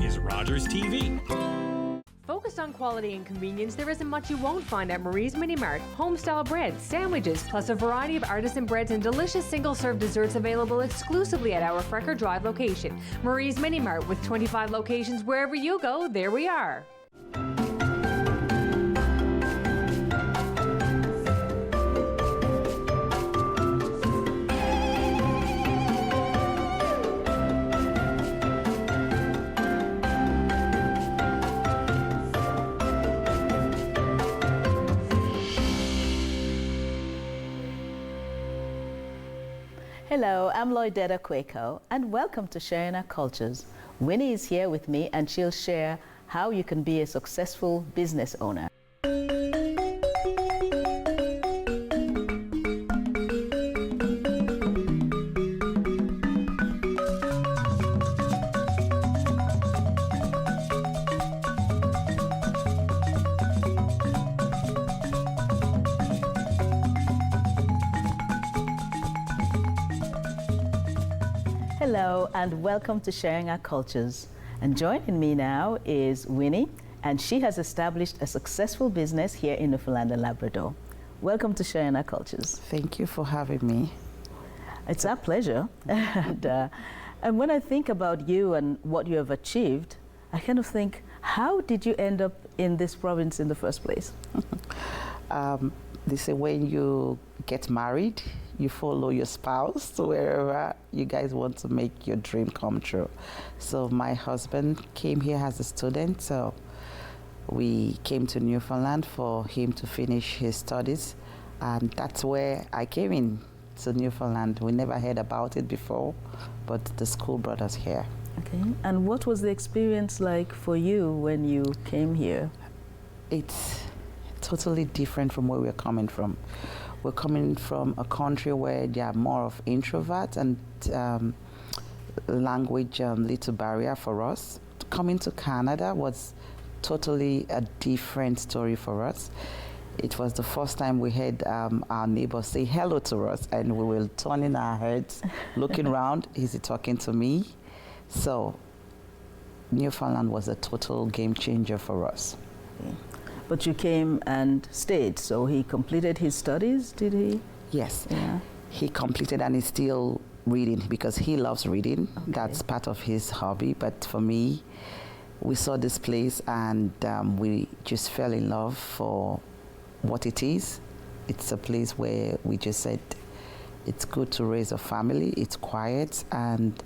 is Rogers TV. Focused on quality and convenience, there isn't much you won't find at Marie's Mini Mart. Home-style breads, sandwiches, plus a variety of artisan breads and delicious single-serve desserts available exclusively at our Frecker Drive location. Marie's Mini Mart, with 25 locations wherever you go, there we are. Hello, I'm Lloydetta Quaicoe, and welcome to Sharing Our Cultures. Winnie is here with me, and she'll share how you can be a successful business owner. Hello and welcome to Sharing Our Cultures. And joining me now is Winnie, and she has established a successful business here in Newfoundland and Labrador. Welcome to Sharing Our Cultures. Thank you for having me. It's our pleasure. And when I think about you and what you have achieved, I kind of think, how did you end up in this province in the first place? They say when you get married, you follow your spouse to wherever you guys want to make your dream come true. So my husband came here as a student, so we came to Newfoundland for him to finish his studies, and that's where I came in to Newfoundland. We never heard about it before, but the school brought us here. Okay, and what was the experience like for you when you came here? It's totally different from where we're coming from. We're coming from a country where there are more of introverts and language little barrier for us. Coming to Canada was totally a different story for us. It was the first time we heard our neighbors say hello to us, and we were turning our heads, looking around, is he talking to me? So Newfoundland was a total game changer for us. Okay. But you came and stayed, so he completed his studies, did he? Yes, yeah. He completed and is still reading because he loves reading. Okay. That's part of his hobby. But for me, we saw this place and we just fell in love for what it is. It's a place where we just said it's good to raise a family, it's quiet, and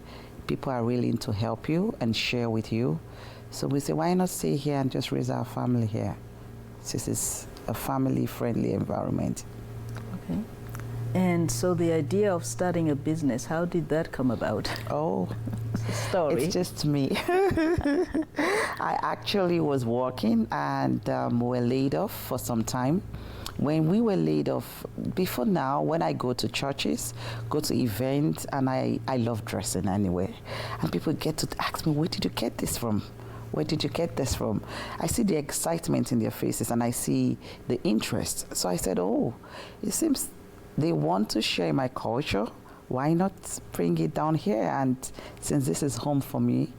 people are willing to help you and share with you. So we say, why not stay here and just raise our family here? This is a family-friendly environment. Okay. And so the idea of starting a business, how did that come about? Oh, story. It's just me. I actually was working and we were laid off for some time. When we were laid off, before now, when I go to churches, go to events, and I love dressing anyway, and people get to ask me, where did you get this from? Where did you get this from? I see the excitement in their faces and I see the interest. So I said, oh, it seems they want to share my culture. Why not bring it down here? And since this is home for me,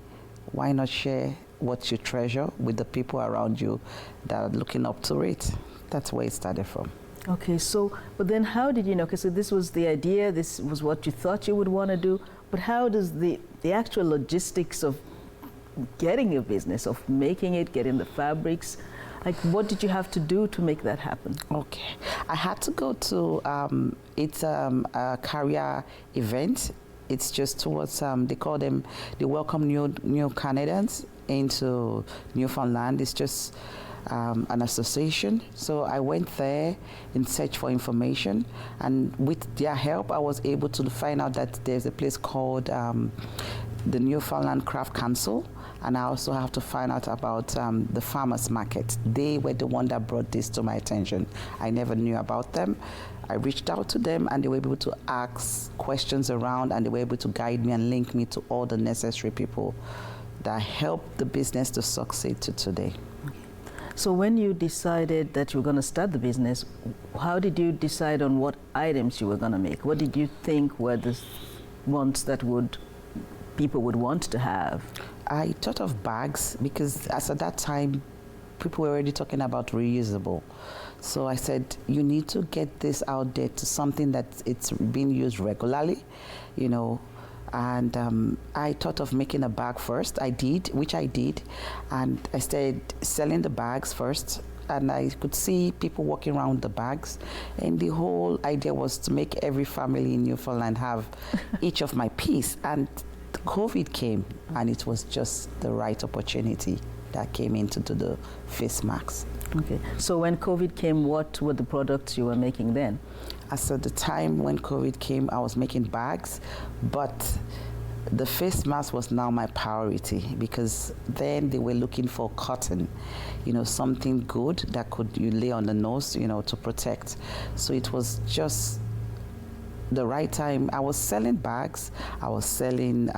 why not share what you treasure with the people around you that are looking up to it? That's where it started from. Okay, so, but then how did you know? Because so this was the idea, this was what you thought you would want to do, but how does the actual logistics of getting a business, of making it, getting the fabrics, like what did you have to do to make that happen? Okay, I had to go to, it's a career event. It's just towards, they call them, they welcome new Canadians into Newfoundland. It's just an association. So I went there in search for information, and with their help, I was able to find out that there's a place called the Newfoundland Craft Council, and I also have to find out about the farmers market. They were the one that brought this to my attention. I never knew about them. I reached out to them and they were able to ask questions around, and they were able to guide me and link me to all the necessary people that helped the business to succeed to today. So when you decided that you were going to start the business, how did you decide on what items you were going to make? What did you think were the ones that people would want to have? I thought of bags because as at that time, people were already talking about reusable. So I said, you need to get this out there to something that it's being used regularly, you know. And I thought of making a bag first. I did, and I started selling the bags first. And I could see people walking around the bags. And the whole idea was to make every family in Newfoundland have each of my piece. And COVID came, and it was just the right opportunity that came in to do the face masks. Okay. So when COVID came, what were the products you were making then? As at the time when COVID came, I was making bags, but the face mask was now my priority because then they were looking for cotton, you know, something good that you lay on the nose, you know, to protect. So it was just the right time. I was selling bags, I was selling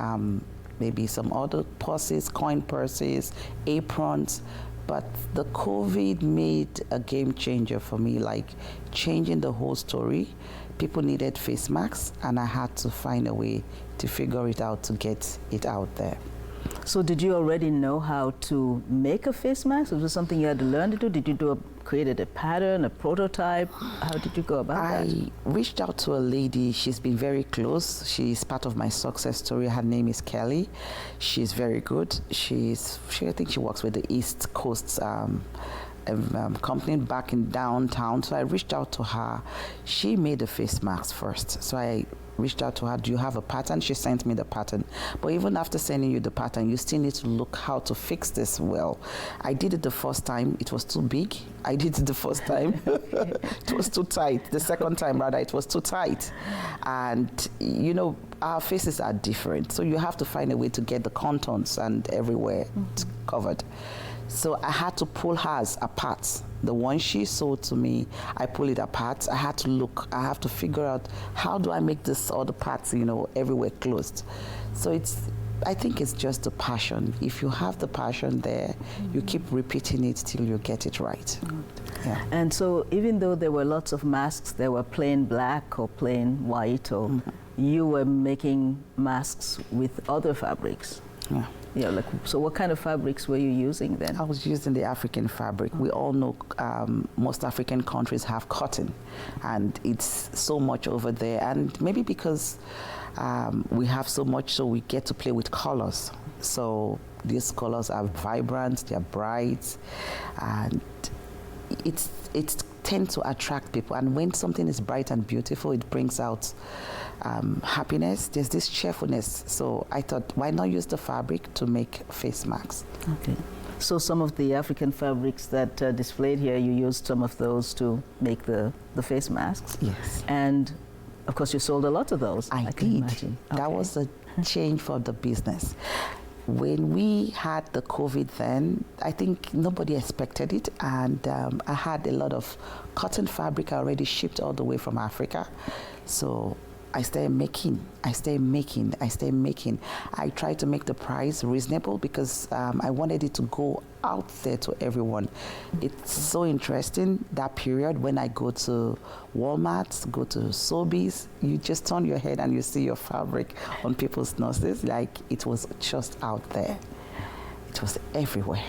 maybe some other purses, coin purses, aprons, but the COVID made a game changer for me, like changing the whole story. People needed face masks, and I had to find a way to figure it out to get it out there. So did you already know how to make a face mask? Was it something you had to learn to do? Did you created a pattern, a prototype? How did you go about that? I reached out to a lady. She's been very close. She's part of my success story. Her name is Kelly. She's very good. I think she works with the East Coast company back in downtown. So I reached out to her. She made the face mask first. So I reached out to her, do you have a pattern? She sent me the pattern. But even after sending you the pattern, you still need to look how to fix this well. I did it the first time, it was too big. I did it the first time, it was too tight. The second time, rather, it was too tight. And, you know, our faces are different. So you have to find a way to get the contours and everywhere covered. So I had to pull hers apart. The one she sold to me, I pull it apart. I had to look, I have to figure out how do I make this other parts, you know, everywhere closed. So I think it's just the passion. If you have the passion there, you keep repeating it till you get it right. Yeah. And so even though there were lots of masks, there were plain black or plain white, or you were making masks with other fabrics. Yeah. Yeah, like, so what kind of fabrics were you using then? I was using the African fabric. We all know most African countries have cotton, and it's so much over there. And maybe because we have so much, so we get to play with colors. So these colors are vibrant, they're bright, and it tends to attract people. And when something is bright and beautiful, it brings out happiness. There's this cheerfulness. So I thought, why not use the fabric to make face masks? Okay. So some of the African fabrics that displayed here, you used some of those to make the face masks? Yes. And of course, you sold a lot of those. I can did. imagine. That Okay. was a change for the business. When we had the COVID then, I think nobody expected it, and I had a lot of cotton fabric already shipped all the way from Africa. So I started making. I tried to make the price reasonable because I wanted it to go out there to everyone. It's so interesting, that period when I go to Walmart, go to Sobeys, you just turn your head and you see your fabric on people's noses, like it was just out there. It was everywhere.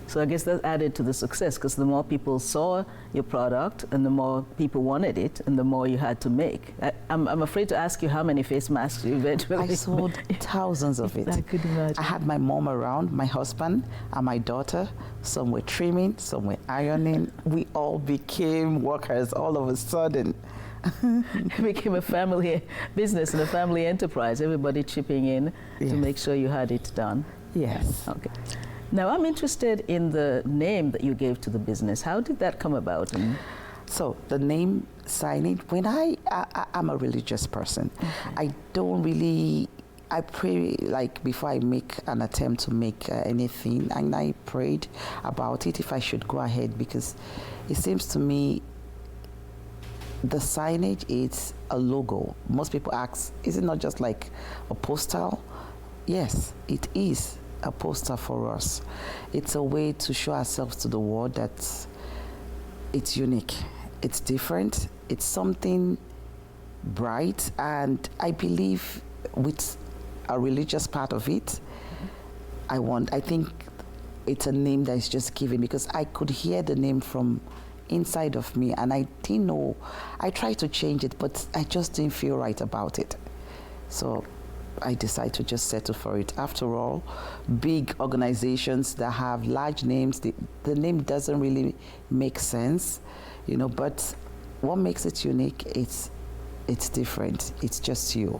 So I guess that added to the success, because the more people saw your product and the more people wanted it and the more you had to make. I'm afraid to ask you how many face masks you eventually I sold thousands of it. I could imagine. I had my mom around, my husband and my daughter. Some were trimming, some were ironing. We all became workers all of a sudden. It became a family business and a family enterprise, everybody chipping in to make sure you had it done. Yes. Okay. Now, I'm interested in the name that you gave to the business. How did that come about? So the name signing, when I'm a religious person. I don't really, I pray like before I make an attempt to make anything, and I prayed about it if I should go ahead, because it seems to me the signage is a logo. Most people ask, is it not just like a postal? Yes, it is a poster for us. It's a way to show ourselves to the world that it's unique, it's different, it's something bright, and I believe with a religious part of it, I think it's a name that is just given because I could hear the name from inside of me, and I didn't know. I tried to change it, but I just didn't feel right about it. So I decided to just settle for it. After all, big organizations that have large names, the name doesn't really make sense, you know, but what makes it unique, it's different. It's just you.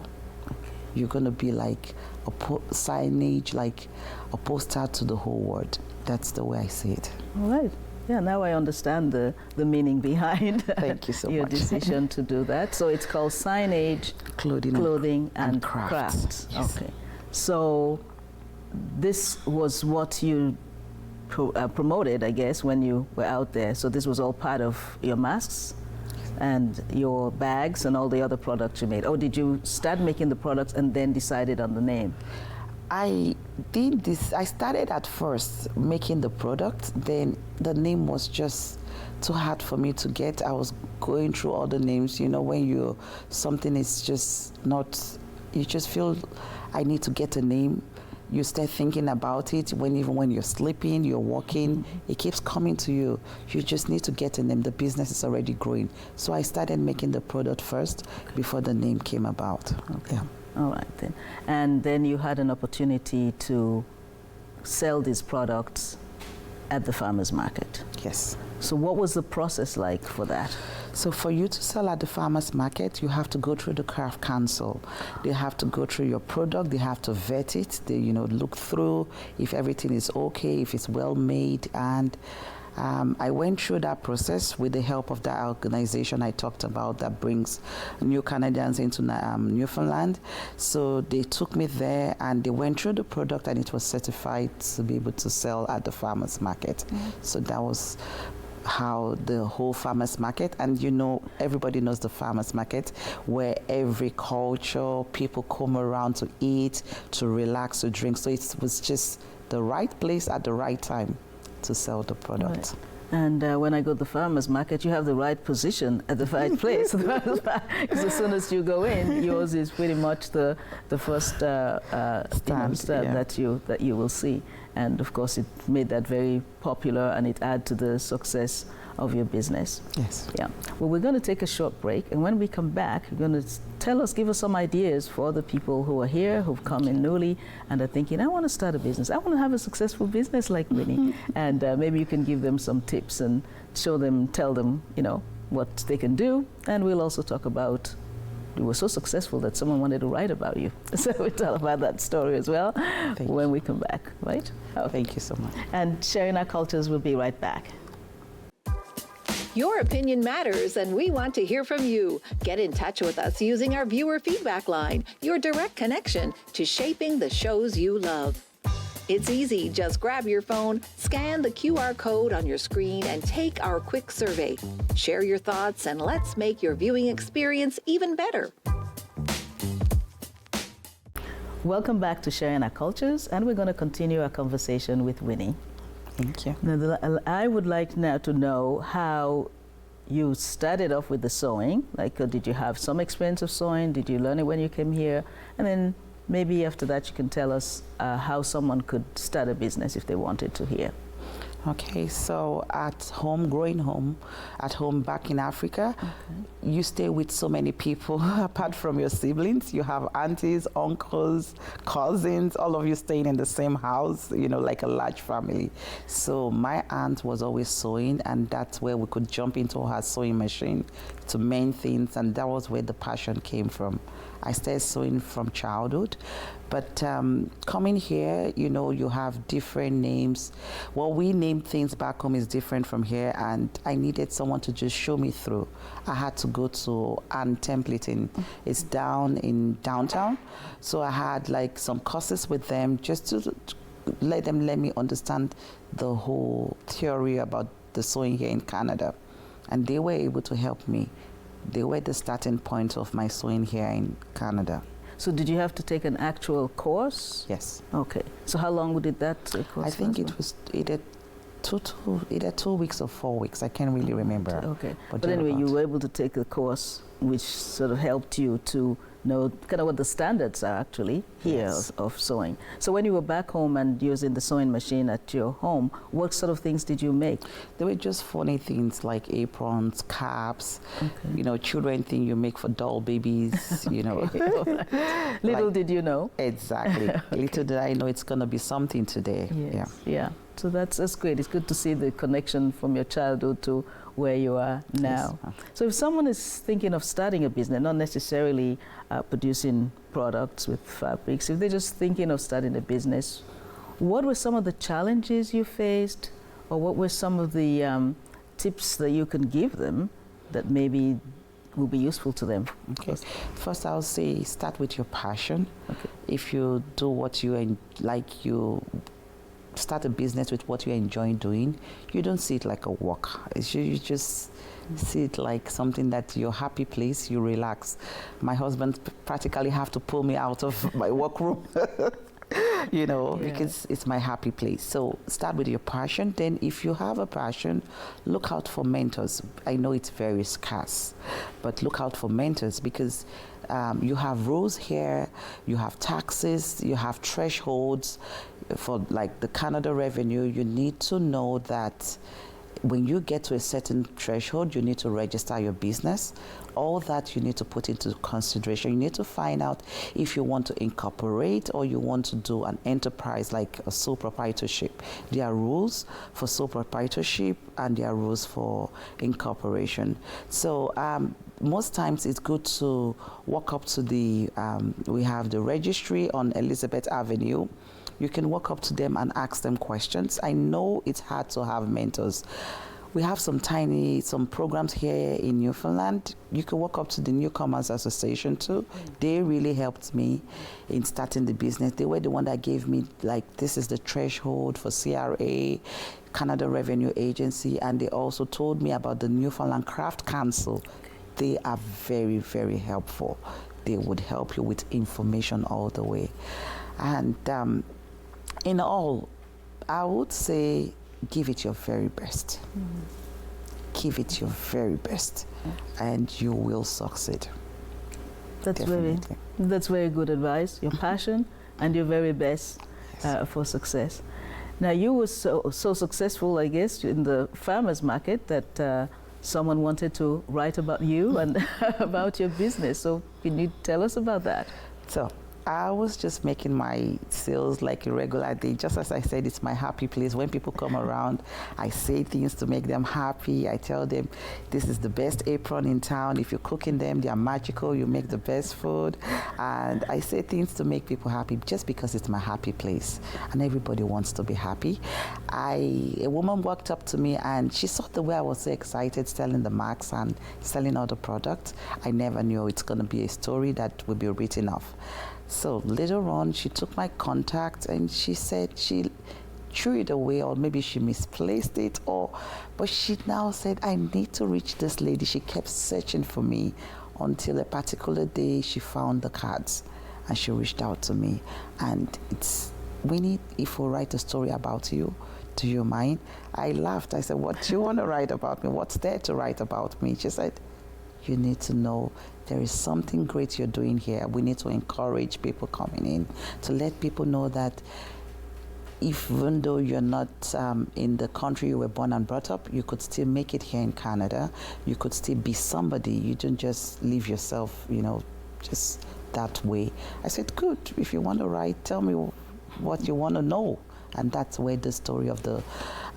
You're going to be like a signage, like a poster to the whole world. That's the way I see it. All right. Yeah, now I understand the meaning behind Thank you so your much. decision to do that. So it's called Signage, Clothing and Crafts. Yes. Okay. So this was what you promoted, I guess, when you were out there. So this was all part of your masks and your bags and all the other products you made. Or did you start making the products and then decided on the name? I did this. I started at first making the product, then the name was just too hard for me to get. I was going through all the names, you know, when something is just not, you just feel I need to get a name. You start thinking about it even when you're sleeping, you're walking, it keeps coming to you. You just need to get a name. The business is already growing. So I started making the product first before the name came about. Okay. Yeah. All right then. And then you had an opportunity to sell these products at the farmers market. Yes. So what was the process like for that? So for you to sell at the farmers market, you have to go through the craft council. They have to go through your product. They have to vet it. They, you know, look through if everything is okay, if it's well made. And I went through that process with the help of that organization I talked about that brings new Canadians into Newfoundland. So they took me there and they went through the product and it was certified to be able to sell at the farmers market. So that was how the whole farmers market, and you know, everybody knows the farmers market, where every culture, people come around to eat, to relax, to drink. So it was just the right place at the right time to sell the product. Right. And when I go to the farmers market, you have the right position at the right place. Because as soon as you go in, yours is pretty much the first stand that you will see. And of course, it made that very popular, and it added to the success of your business. Yes. Yeah. Well, we're going to take a short break, and when we come back, you're going to give us some ideas for the people who are here, who've come in newly, and are thinking, I want to start a business. I want to have a successful business like Winnie. And maybe you can give them some tips and tell them, you know, what they can do. And we'll also talk about, you were so successful that someone wanted to write about you. So we'll tell about that story as well when we come back, right? Okay. Thank you so much. And Sharing Our Cultures will be right back. Your opinion matters, and we want to hear from you. Get in touch with us using our viewer feedback line, your direct connection to shaping the shows you love. It's easy. Just grab your phone, scan the QR code on your screen, and take our quick survey. Share your thoughts, and let's make your viewing experience even better. Welcome back to Sharing Our Cultures, and we're going to continue our conversation with Winnie. Thank you. Now, I would like now to know how you started off with the sewing. Like, did you have some experience of sewing? Did you learn it when you came here? And then maybe after that you can tell us how someone could start a business if they wanted to here. Okay, so at home, growing at home back in Africa, you stay with so many people apart from your siblings. You have aunties, uncles, cousins, all of you staying in the same house, you know, like a large family. So my aunt was always sewing, and that's where we could jump into her sewing machine to mend things, and that was where the passion came from. I started sewing from childhood. But coming here, you know, you have different names. What we name things back home is different from here, and I needed someone to just show me through. I had to go to Ann Templating. It's down in downtown. So I had like some courses with them just to let me understand the whole theory about the sewing here in Canada. And they were able to help me. They were the starting point of my sewing here in Canada. So did you have to take an actual course? Yes. Okay. So how long did that course? I think it was either 2 weeks or 4 weeks. I can't really remember. Okay. But anyway, you were able to take a course which sort of helped you to know kind of what the standards are actually here of sewing. So when you were back home and using the sewing machine at your home, what sort of things did you make? They were just funny things like aprons, caps, you know, children thing you make for doll babies, you know. Little did you know. Exactly. Little did I know it's going to be something today. Yes. Yeah. So that's great. It's good to see the connection from your childhood to where you are now. Yes. So if someone is thinking of starting a business, not necessarily producing products with fabrics, if they're just thinking of starting a business, what were some of the challenges you faced, or what were some of the tips that you can give them that maybe will be useful to them? Okay. First, I'll say start with your passion. Okay. If you do what you like, you start a business with what you enjoy doing, you don't see it like a work. You just see it like something that your happy place, you relax. My husband practically have to pull me out of my workroom, you know, because it's my happy place. So start with your passion. Then if you have a passion, look out for mentors. I know it's very scarce, but look out for mentors, because you have rules here, you have taxes, you have thresholds for like the Canada revenue. You need to know that when you get to a certain threshold, you need to register your business. All that you need to put into consideration. You need to find out if you want to incorporate or you want to do an enterprise like a sole proprietorship. There are rules for sole proprietorship and there are rules for incorporation. So most times it's good to walk up to the, we have the registry on Elizabeth Avenue. You can walk up to them and ask them questions. I know it's hard to have mentors. We have some programs here in Newfoundland. You can walk up to the Newcomers Association too. They really helped me in starting the business. They were the one that gave me, like, this is the threshold for CRA, Canada Revenue Agency, and they also told me about the Newfoundland Craft Council. They are very, very helpful. They would help you with information all the way. And in all, I would say give it your very best. Give it your very best, and you will succeed. That's very good advice. Your passion and your very best for success. Now, you were so successful, I guess, in the farmers market that someone wanted to write about you and about your business. So can you tell us about that? So I was just making my sales like a regular day. Just as I said, it's my happy place. When people come around, I say things to make them happy. I tell them, this is the best apron in town. If you're cooking them, they are magical. You make the best food. And I say things to make people happy just because it's my happy place. And everybody wants to be happy. A woman walked up to me and she saw the way I was so excited selling the marks and selling all the products. I never knew it's going to be a story that will be written off. So later on, she took my contact and she said she threw it away, or maybe she misplaced it, but she now said, I need to reach this lady. She kept searching for me until a particular day she found the cards and she reached out to me. And it's, Winnie, if we write a story about you, do you mind? I laughed. I said, what do you want to write about me? What's there to write about me? She said, you need to know there is something great you're doing here. We need to encourage people coming in, to let people know that even though you're not in the country you were born and brought up, you could still make it here in Canada. You could still be somebody. You don't just leave yourself, you know, just that way. I said, good. If you want to write, tell me what you want to know. And that's where the story of the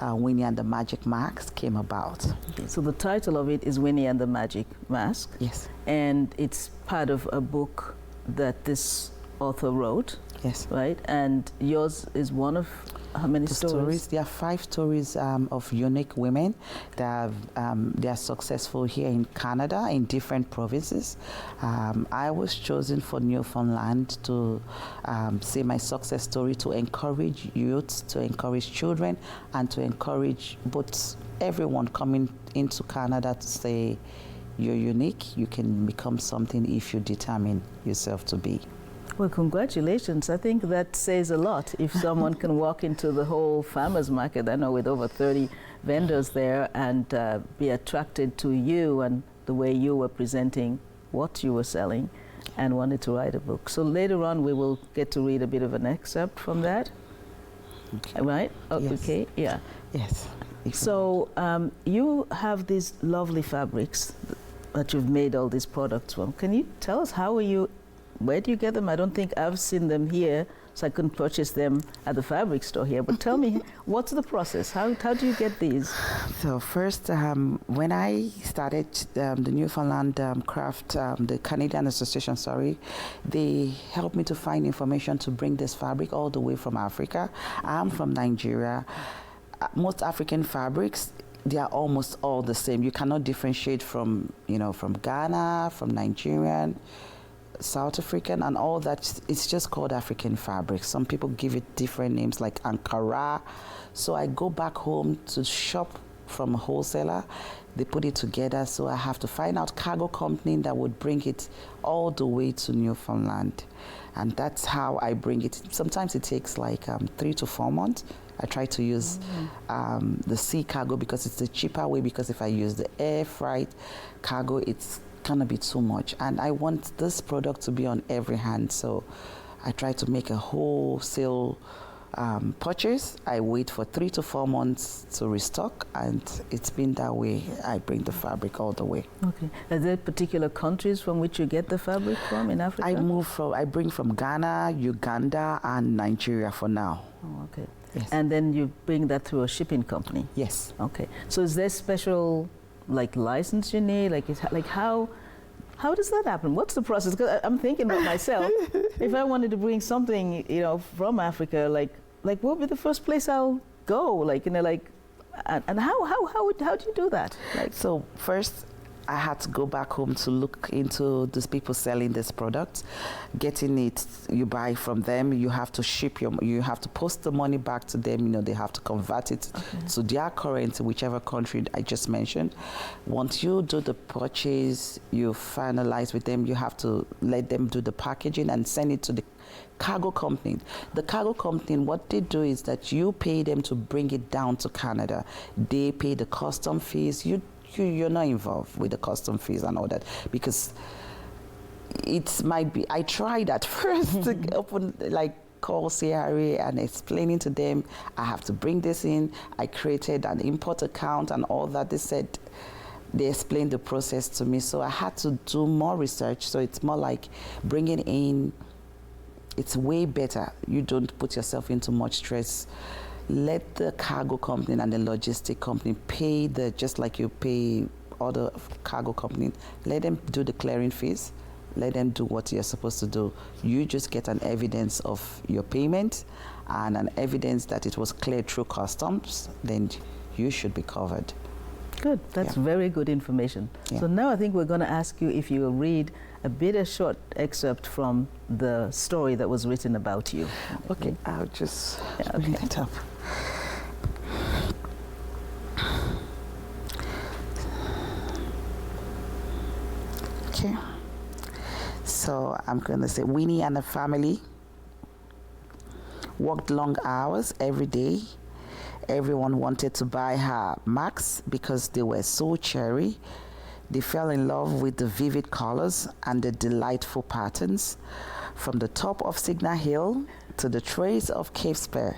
Winnie and the Magic Mask came about. Okay, so the title of it is Winnie and the Magic Mask. Yes. And it's part of a book that this author wrote. Yes. Right? And yours is one of how many stories? There are 5 stories of unique women that they are successful here in Canada in different provinces. I was chosen for Newfoundland to say my success story, to encourage youth, to encourage children, and to encourage both everyone coming into Canada to say you're unique, you can become something if you determine yourself to be. Well, congratulations. I think that says a lot. If someone can walk into the whole farmers market, I know with over 30 vendors there, and be attracted to you and the way you were presenting what you were selling, and wanted to write a book. So later on, we will get to read a bit of an excerpt from that. Okay. Right? Oh, Yes. Okay, yeah. Yes. So you have these lovely fabrics that you've made all these products from. Can you tell us where do you get them? I don't think I've seen them here, so I couldn't purchase them at the fabric store here. But tell me, what's the process? How do you get these? So first, when I started the Newfoundland craft, the Canadian Association, they helped me to find information to bring this fabric all the way from Africa. I'm from Nigeria. Most African fabrics, they are almost all the same. You cannot differentiate from Ghana, from Nigerian, South African, and all that. It's just called African fabric. Some people give it different names like Ankara. So I go back home to shop from a wholesaler. They put it together, so I have to find out cargo company that would bring it all the way to Newfoundland. And that's how I bring it. Sometimes it takes like 3 to 4 months. I try to use the sea cargo because it's the cheaper way, because if I use the air freight cargo, it's gonna be too much. And I want this product to be on every hand, so I try to make a wholesale purchase. I wait for 3 to 4 months to restock, and it's been that way. I bring the fabric all the way. Okay. Are there particular countries from which you get the fabric from in Africa? I bring from Ghana, Uganda, and Nigeria for now. Oh, okay. Yes. And then you bring that through a shipping company? Yes. Okay. So is there special license you need? How does that happen? What's the process? Because I'm thinking about myself. If I wanted to bring something, from Africa, what would be the first place I'll go? And how do you do that? So first, I had to go back home to look into these people selling this product, getting it. You buy from them. You have to ship you have to post the money back to them. They have to convert it to their currency, whichever country I just mentioned. Once you do the purchase, you finalize with them. You have to let them do the packaging and send it to the cargo company. The cargo company, what they do is that you pay them to bring it down to Canada. They pay the custom fees. You're not involved with the custom fees and all that, because it might be. I tried at first to open call CRA and explaining to them I have to bring this in. I created an import account and all that. They explained the process to me, so I had to do more research. So it's more like bringing in. It's way better. You don't put yourself into much stress. Let the cargo company and the logistic company pay just like you pay other cargo companies. Let them do the clearing fees. Let them do what you're supposed to do. You just get an evidence of your payment and an evidence that it was cleared through customs, then you should be covered. Good. That's very good information. Yeah. So now I think we're going to ask you if you will read a short excerpt from the story that was written about you. Okay, I'll just bring it up. Okay. So I'm going to say Winnie and the family worked long hours every day. Everyone wanted to buy her Macs because they were so cheery. They fell in love with the vivid colors and the delightful patterns. From the top of Signal Hill to the trace of Cape Spur,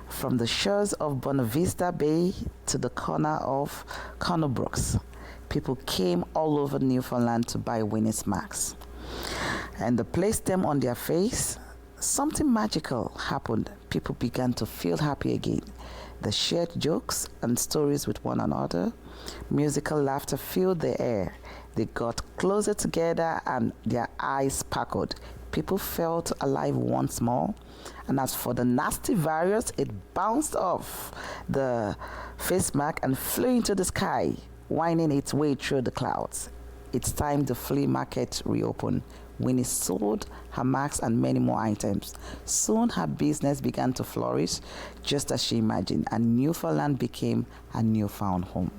from the shores of Bonavista Bay to the corner of Connor Brooks, people came all over Newfoundland to buy Winnie's Macs. And they placed them on their face. Something magical happened. People began to feel happy again. They shared jokes and stories with one another. Musical laughter filled the air. They got closer together and their eyes sparkled. People felt alive once more. And as for the nasty virus, it bounced off the face mask and flew into the sky, winding its way through the clouds. It's time the flea market reopened. Winnie sold her masks and many more items. Soon her business began to flourish, just as she imagined, and Newfoundland became a newfound home.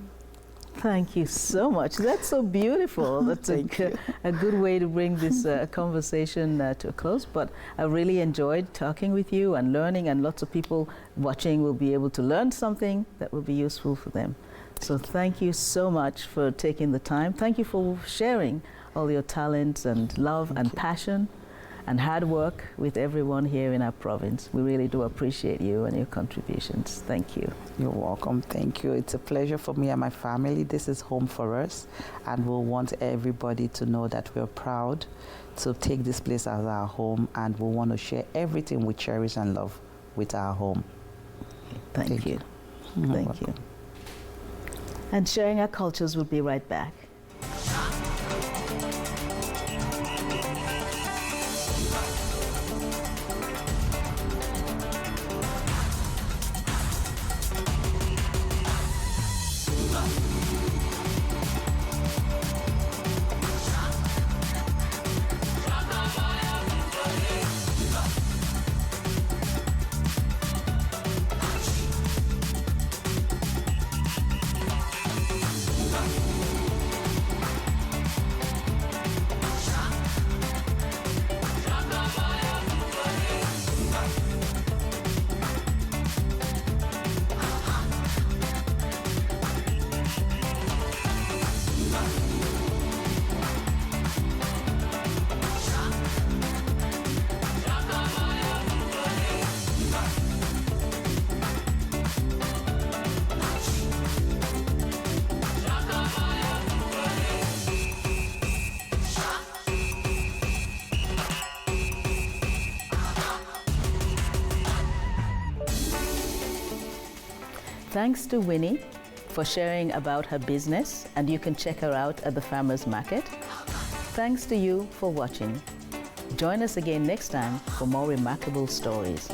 Thank you so much. That's so beautiful. That's a good way to bring this conversation to a close. But I really enjoyed talking with you and learning, and lots of people watching will be able to learn something that will be useful for them. So thank you so much for taking the time. Thank you for sharing all your talents and love and passion and hard work with everyone here in our province. We really do appreciate you and your contributions. Thank you. You're welcome. Thank you. It's a pleasure for me and my family. This is home for us, and we'll want everybody to know that we're proud to take this place as our home, and we want to share everything we cherish and love with our home. Thank you. Thank you. And Sharing Our Cultures will be right back. Thanks to Winnie for sharing about her business, and you can check her out at the Farmers Market. Thanks to you for watching. Join us again next time for more remarkable stories.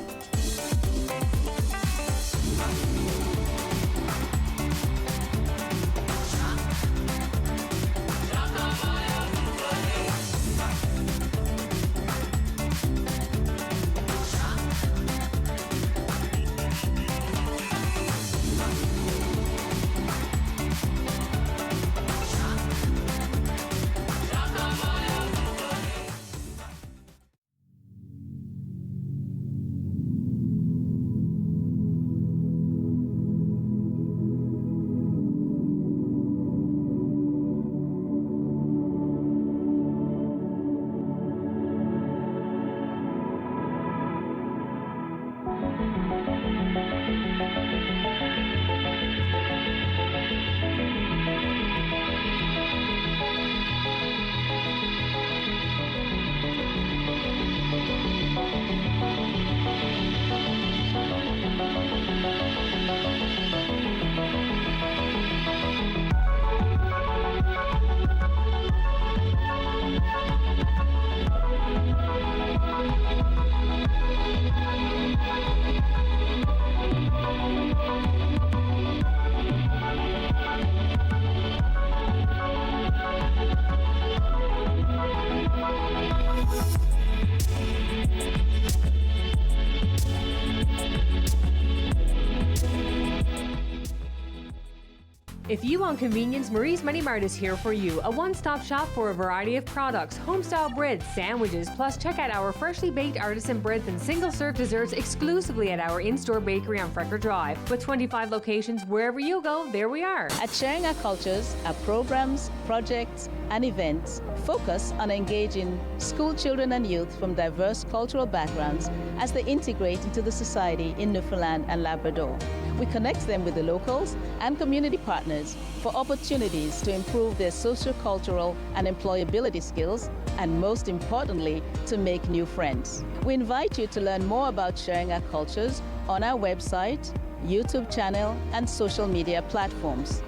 If you want convenience, Marie's Mini Mart is here for you. A one-stop shop for a variety of products, home-style breads, sandwiches, plus check out our freshly baked artisan breads and single-serve desserts exclusively at our in-store bakery on Frecker Drive. With 25 locations, wherever you go, there we are. At Sharing Our Cultures, our programs, projects, and events focus on engaging school children and youth from diverse cultural backgrounds as they integrate into the society in Newfoundland and Labrador. We connect them with the locals and community partners for opportunities to improve their socio-cultural and employability skills, and most importantly, to make new friends. We invite you to learn more about Sharing Our Cultures on our website, YouTube channel, and social media platforms.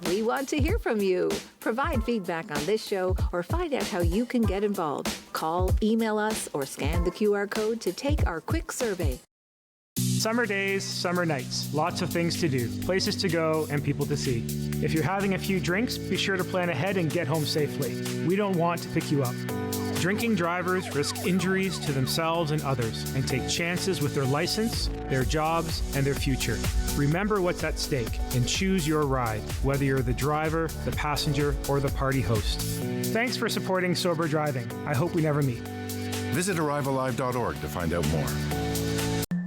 We want to hear from you. Provide feedback on this show or find out how you can get involved. Call, email us, or scan the QR code to take our quick survey. Summer days, summer nights, lots of things to do, places to go, and people to see. If you're having a few drinks, be sure to plan ahead and get home safely. We don't want to pick you up. Drinking drivers risk injuries to themselves and others and take chances with their license, their jobs, and their future. Remember what's at stake and choose your ride, whether you're the driver, the passenger, or the party host. Thanks for supporting Sober Driving. I hope we never meet. Visit arrivallive.org to find out more.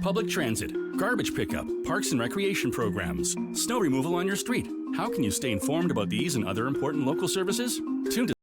Public transit, garbage pickup, parks and recreation programs, snow removal on your street. How can you stay informed about these and other important local services? Tune to